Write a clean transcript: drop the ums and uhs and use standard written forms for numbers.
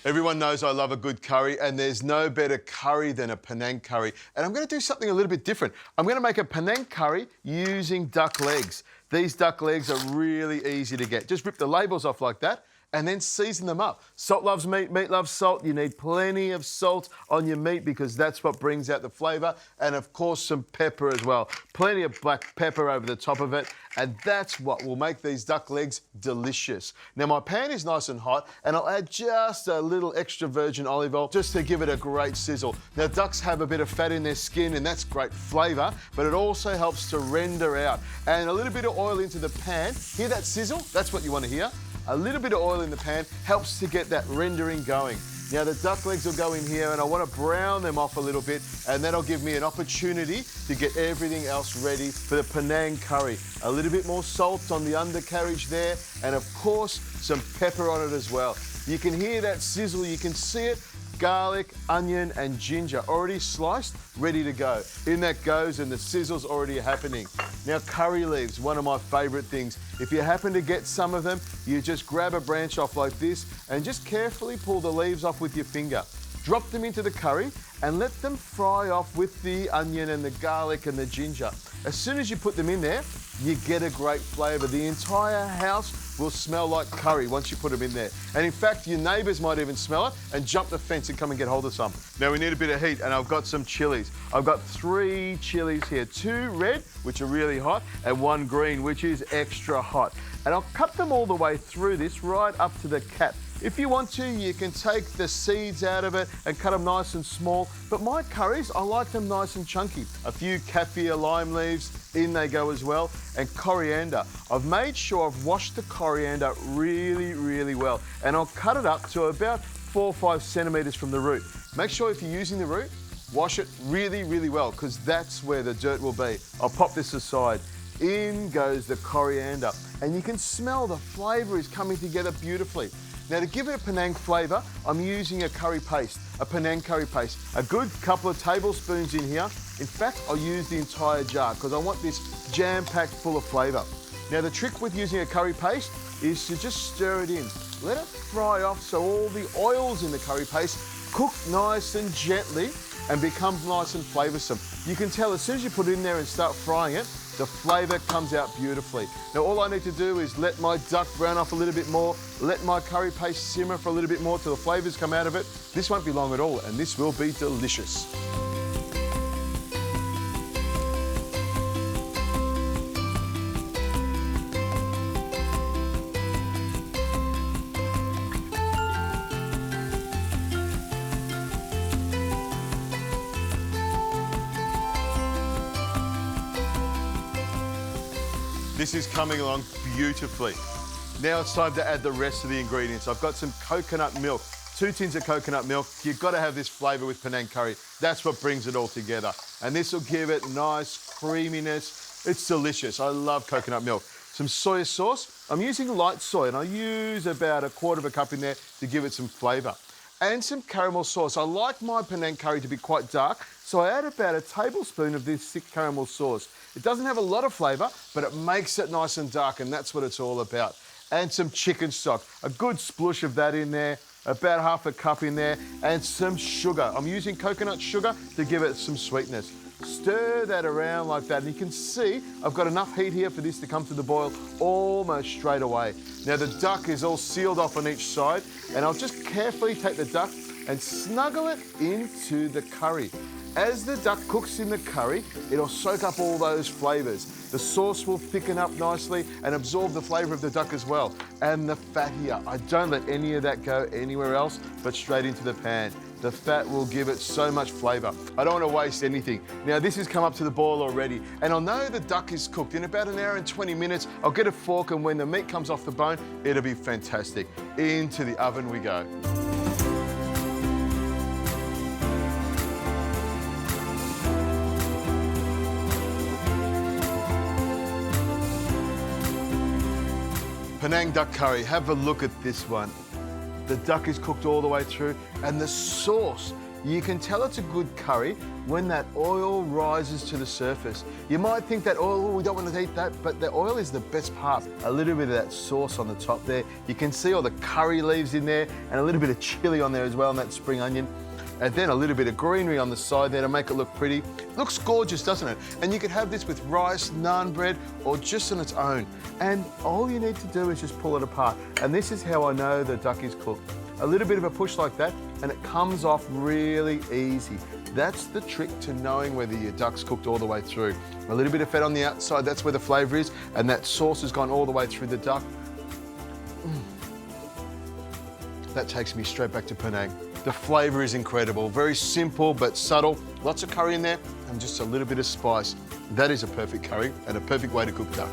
Everyone knows I love a good curry, and there's no better curry than a Penang curry. And I'm going to do something a little bit different. I'm going to make a Penang curry using duck legs. These duck legs are really easy to get. Just rip the labels off like that and then season them up. Salt loves meat, meat loves salt. You need plenty of salt on your meat because that's what brings out the flavour. And of course, some pepper as well. Plenty of black pepper over the top of it. And that's what will make these duck legs delicious. Now, my pan is nice and hot, and I'll add just a little extra virgin olive oil just to give it a great sizzle. Now, ducks have a bit of fat in their skin, and that's great flavour, but it also helps to render out. And a little bit of oil into the pan. Hear that sizzle? That's what you want to hear. A little bit of oil in the pan helps to get that rendering going. Now the duck legs will go in here and I want to brown them off a little bit, and that'll give me an opportunity to get everything else ready for the Penang curry. A little bit more salt on the undercarriage there, and of course some pepper on it as well. You can hear that sizzle, you can see it. Garlic, onion and ginger already sliced, ready to go. In that goes, and the sizzle's already happening. Now, curry leaves, one of my favourite things. If you happen to get some of them, you just grab a branch off like this and just carefully pull the leaves off with your finger. Drop them into the curry and let them fry off with the onion and the garlic and the ginger. As soon as you put them in there, you get a great flavour. The entire house will smell like curry once you put them in there. And in fact, your neighbours might even smell it and jump the fence and come and get hold of some. Now we need a bit of heat, and I've got some chilies. I've got 3 chilies here, 2 red, which are really hot, and 1 green, which is extra hot. And I'll cut them all the way through this, right up to the cap. If you want to, you can take the seeds out of it and cut them nice and small. But my curries, I like them nice and chunky. A few kaffir lime leaves, in they go as well, and coriander. I've made sure I've washed the coriander really, really well, and I'll cut it up to about 4 or 5 centimetres from the root. Make sure if you're using the root, wash it really, really well, because that's where the dirt will be. I'll pop this aside. In goes the coriander, and you can smell the flavour is coming together beautifully. Now, to give it a Penang flavour, I'm using a curry paste, a Penang curry paste. A good couple of tablespoons in here. In fact, I'll use the entire jar because I want this jam-packed full of flavour. Now, the trick with using a curry paste is to just stir it in. Let it fry off so all the oils in the curry paste cook nice and gently and become nice and flavoursome. You can tell as soon as you put it in there and start frying it, the flavour comes out beautifully. Now all I need to do is let my duck brown off a little bit more, let my curry paste simmer for a little bit more till the flavours come out of it. This won't be long at all, and this will be delicious. This is coming along beautifully. Now it's time to add the rest of the ingredients. I've got some coconut milk, 2 tins of coconut milk. You've got to have this flavour with Penang curry. That's what brings it all together. And this will give it nice creaminess. It's delicious. I love coconut milk. Some soy sauce. I'm using light soy, and I use about 1/4 cup in there to give it some flavour. And some caramel sauce. I like my Penang curry to be quite dark, so I add about 1 tablespoon of this thick caramel sauce. It doesn't have a lot of flavour, but it makes it nice and dark, and that's what it's all about. And some chicken stock, a good splush of that in there, about 1/2 cup in there, and some sugar. I'm using coconut sugar to give it some sweetness. Stir that around like that, and you can see I've got enough heat here for this to come to the boil almost straight away. Now the duck is all sealed off on each side, and I'll just carefully take the duck and snuggle it into the curry. As the duck cooks in the curry, it'll soak up all those flavours. The sauce will thicken up nicely and absorb the flavour of the duck as well. And the fat here, I don't let any of that go anywhere else, but straight into the pan. The fat will give it so much flavour. I don't want to waste anything. Now this has come up to the boil already, and I'll know the duck is cooked. In about 1 hour and 20 minutes, I'll get a fork, and when the meat comes off the bone, it'll be fantastic. Into the oven we go. Penang duck curry, have a look at this one. The duck is cooked all the way through, and the sauce You can tell it's a good curry when that oil rises to the surface. You might think that oil, we don't want to eat that, but the oil is the best part. A little bit of that sauce on the top there. You can see all the curry leaves in there and a little bit of chili on there as well, and that spring onion. And then a little bit of greenery on the side there to make it look pretty. It looks gorgeous, doesn't it? And you could have this with rice, naan bread, or just on its own. And all you need to do is just pull it apart. And this is how I know the duck is cooked. A little bit of a push like that, and it comes off really easy. That's the trick to knowing whether your duck's cooked all the way through. A little bit of fat on the outside, that's where the flavour is, and that sauce has gone all the way through the duck. That takes me straight back to Penang. The flavour is incredible, very simple but subtle. Lots of curry in there and just a little bit of spice. That is a perfect curry and a perfect way to cook duck.